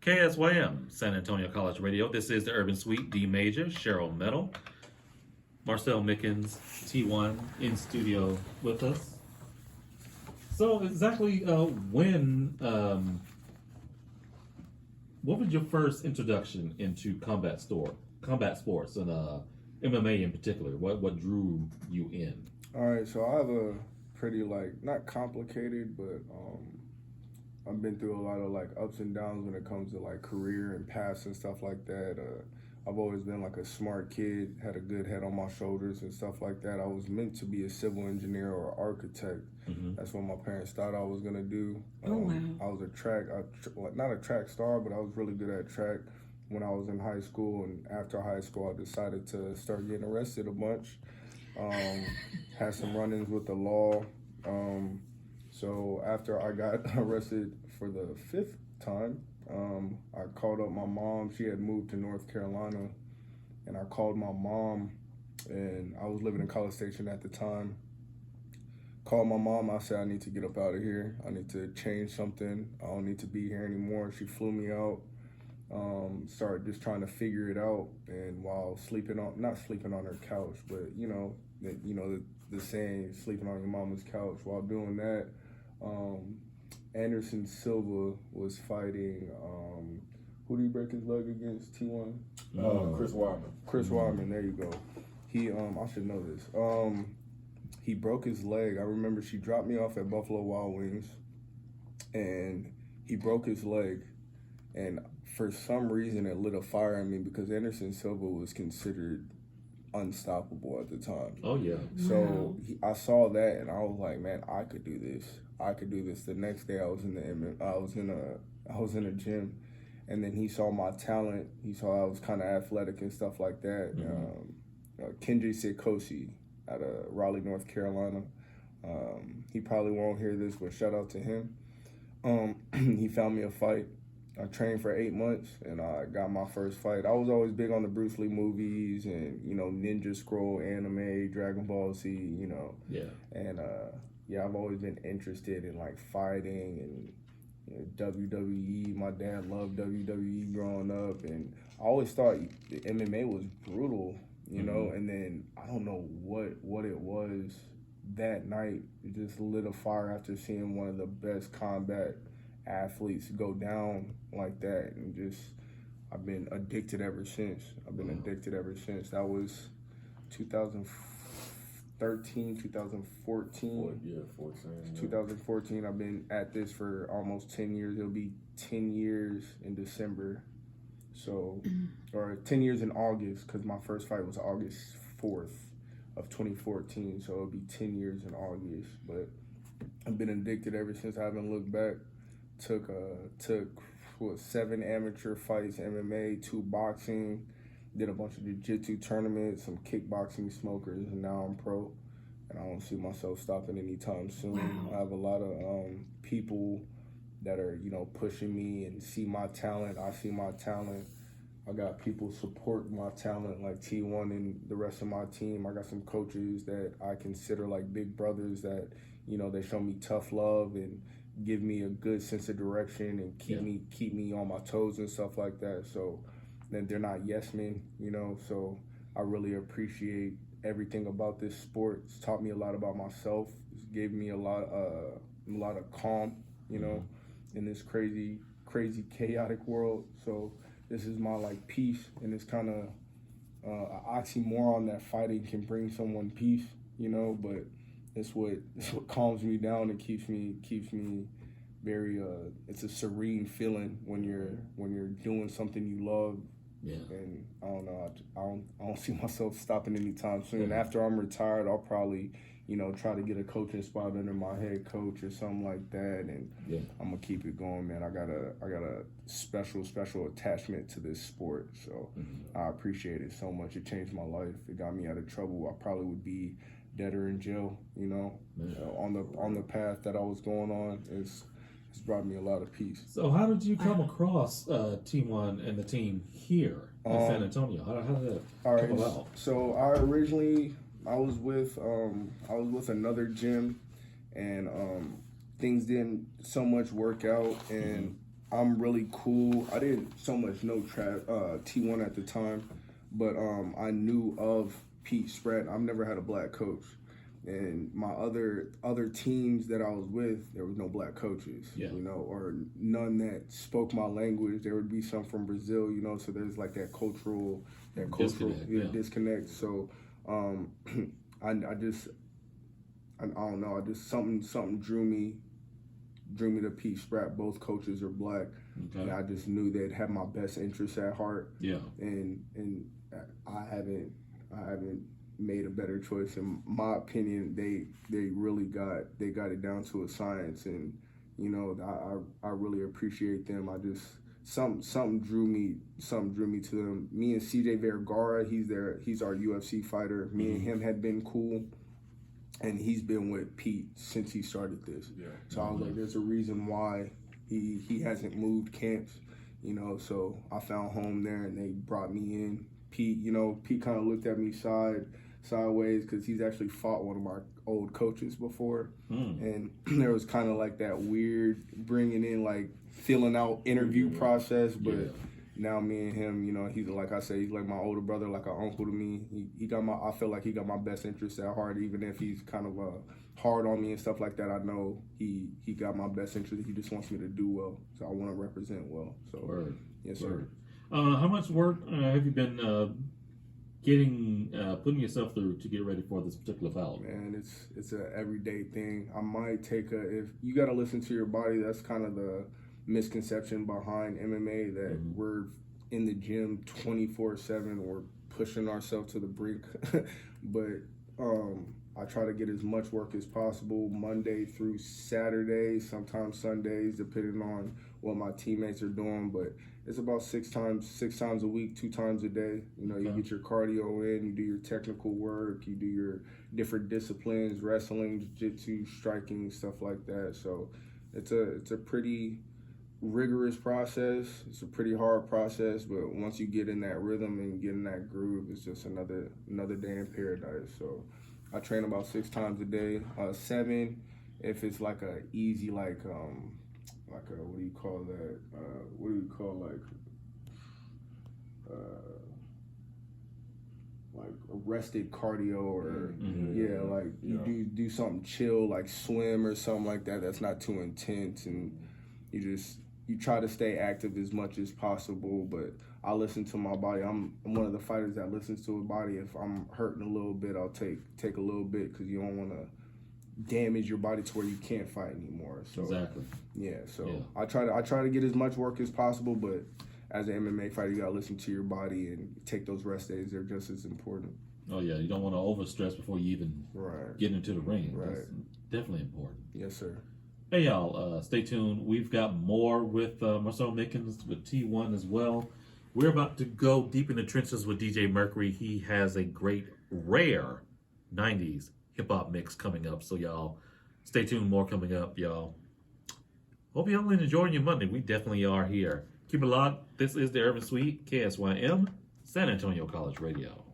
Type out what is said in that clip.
KSYM, San Antonio College Radio. This is the Urban Suite, D Major, Cheryl Metal, Marcell Mickens, T1 in studio with us. So exactly what was your first introduction into combat sports, and MMA in particular? What drew you in? All right, so I have a pretty not complicated, but I've been through a lot of ups and downs when it comes to career and past and stuff like that. I've always been a smart kid, had a good head on my shoulders and stuff like that. I was meant to be a civil engineer or architect. Mm-hmm. That's what my parents thought I was gonna do. Wow. I was not a track star, but I was really good at track when I was in high school. And after high school, I decided to start getting arrested a bunch. Had some run-ins with the law. So after I got arrested for the 5th time, I called up my mom. She had moved to North Carolina, and I called my mom, and I was living in College Station at the time. Called my mom. I said, I need to get up out of here. I need to change something. I don't need to be here anymore. She flew me out. Started just trying to figure it out, and while not sleeping on her couch, but the saying, sleeping on your mama's couch. While doing that, Anderson Silva was fighting, who did he break his leg against, T1? Chris Weidman. Chris Weidman, there you go. He, I should know this. He broke his leg. I remember she dropped me off at Buffalo Wild Wings, and he broke his leg, and for some reason it lit a fire in me because Anderson Silva was considered unstoppable at the time. Oh yeah. So I saw that and I was like, man, I could do this. I could do this. The next day I was in a gym, and then he saw my talent. He saw I was kind of athletic and stuff like that. Mm-hmm. Kenji Sekosi out of Raleigh, North Carolina. He probably won't hear this, but shout out to him. He found me a fight. I trained for 8 months, and I got my first fight. I was always big on the Bruce Lee movies and, Ninja Scroll, anime, Dragon Ball Z, Yeah. And, I've always been interested in, fighting and WWE. My dad loved WWE growing up, and I always thought the MMA was brutal, Mm-hmm. and then I don't know what it was that night. It just lit a fire after seeing one of the best combat athletes go down like that, and just I've been addicted ever since. That was 2013, 2014. 2014. I've been at this for almost 10 years. It'll be 10 years in December. So, or 10 years in August, because my first fight was August 4th of 2014. So it'll be 10 years in August. But I've been addicted ever since. I haven't looked back. Took 7 amateur fights, MMA, 2 boxing, did a bunch of jiu-jitsu tournaments, some kickboxing smokers, and now I'm pro. And I don't see myself stopping anytime soon. Wow. I have a lot of people that are, pushing me and see my talent. I see my talent. I got people support my talent like T1 and the rest of my team. I got some coaches that I consider like big brothers that, they show me tough love and give me a good sense of direction and keep me on my toes and stuff like that. So then they're not yes men, so I really appreciate everything about this sport. It's taught me a lot about myself. It's gave me a lot of calm, in this crazy chaotic world. So this is my peace, and it's kind of an oxymoron that fighting can bring someone peace, but it's what calms me down and keeps me very it's a serene feeling when you're doing something you love. Yeah. And I don't know, I don't see myself stopping anytime soon. After I'm retired, I'll probably try to get a coaching spot under my head coach or something like that, and I'm gonna keep it going, man. I got a special attachment to this sport, so I appreciate it so much. It changed my life. It got me out of trouble. I probably would be dead or in jail, on the path that I was going on. It's brought me a lot of peace. So how did you come across T1 and the team here in San Antonio? How did that come about? So I was with another gym, and things didn't so much work out, and I'm really cool. I didn't so much know T1 at the time, but I knew of Pete Spratt. I've never had a black coach. And my other teams that I was with, there was no black coaches, or none that spoke my language. There would be some from Brazil, so there's like that cultural disconnect. So I don't know. I just something drew me to Pete Spratt. Both coaches are black, and I just knew they'd have my best interests at heart. Yeah, and I haven't made a better choice. In my opinion, they really got it down to a science, and I really appreciate them. I just something drew me to them. Me and CJ Vergara, he's our UFC fighter. Me and him had been cool, and he's been with Pete since he started this. Yeah. So I was like, there's a reason why he hasn't moved camps, so I found home there, and they brought me in. Pete kind of looked at me sideways because he's actually fought one of my old coaches before, and there was kind of like that weird bringing in, like, filling out interview process, but now me and him, he's, like I said, he's like my older brother, like an uncle to me. I feel like he got my best interests at heart, even if he's kind of hard on me and stuff like that. I know he got my best interest. He just wants me to do well, so I want to represent well. So Word. Yes, sir. How much work have you been putting yourself through to get ready for this particular bout? Man, it's an everyday thing. I might take if you got to listen to your body. That's kind of the misconception behind MMA, that we're in the gym 24/7. We're pushing ourselves to the brink. But I try to get as much work as possible Monday through Saturday, sometimes Sundays, depending on what my teammates are doing. But it's about six times a week, 2 times a day. You get your cardio in, you do your technical work, you do your different disciplines, wrestling, jiu-jitsu, striking, stuff like that. So it's a pretty rigorous process. It's a pretty hard process, but once you get in that rhythm and get in that groove, it's just another day in paradise. So I train about 6 times a day, 7 if it's like a easy, like a, what do you call that? What do you call like arrested cardio, or like you do something chill, like swim or something like that. That's not too intense, and you try to stay active as much as possible. But I listen to my body. I'm one of the fighters that listens to his body. If I'm hurting a little bit, I'll take a little bit, because you don't want to damage your body to where you can't fight anymore. So exactly. I try to get as much work as possible, but as an MMA fighter, you gotta listen to your body and take those rest days. They're just as important. Oh yeah, you don't want to overstress before you even get into the ring. Right. That's definitely important. Yes, sir. Hey y'all, stay tuned. We've got more with Marcell Mickens with T1 as well. We're about to go deep in the trenches with DJ Mercury. He has a great, rare 90s hip-hop mix coming up. So y'all, stay tuned. More coming up, y'all. Hope y'all enjoying your Monday. We definitely are here. Keep it locked. This is the Urban Suite, KSYM, San Antonio College Radio.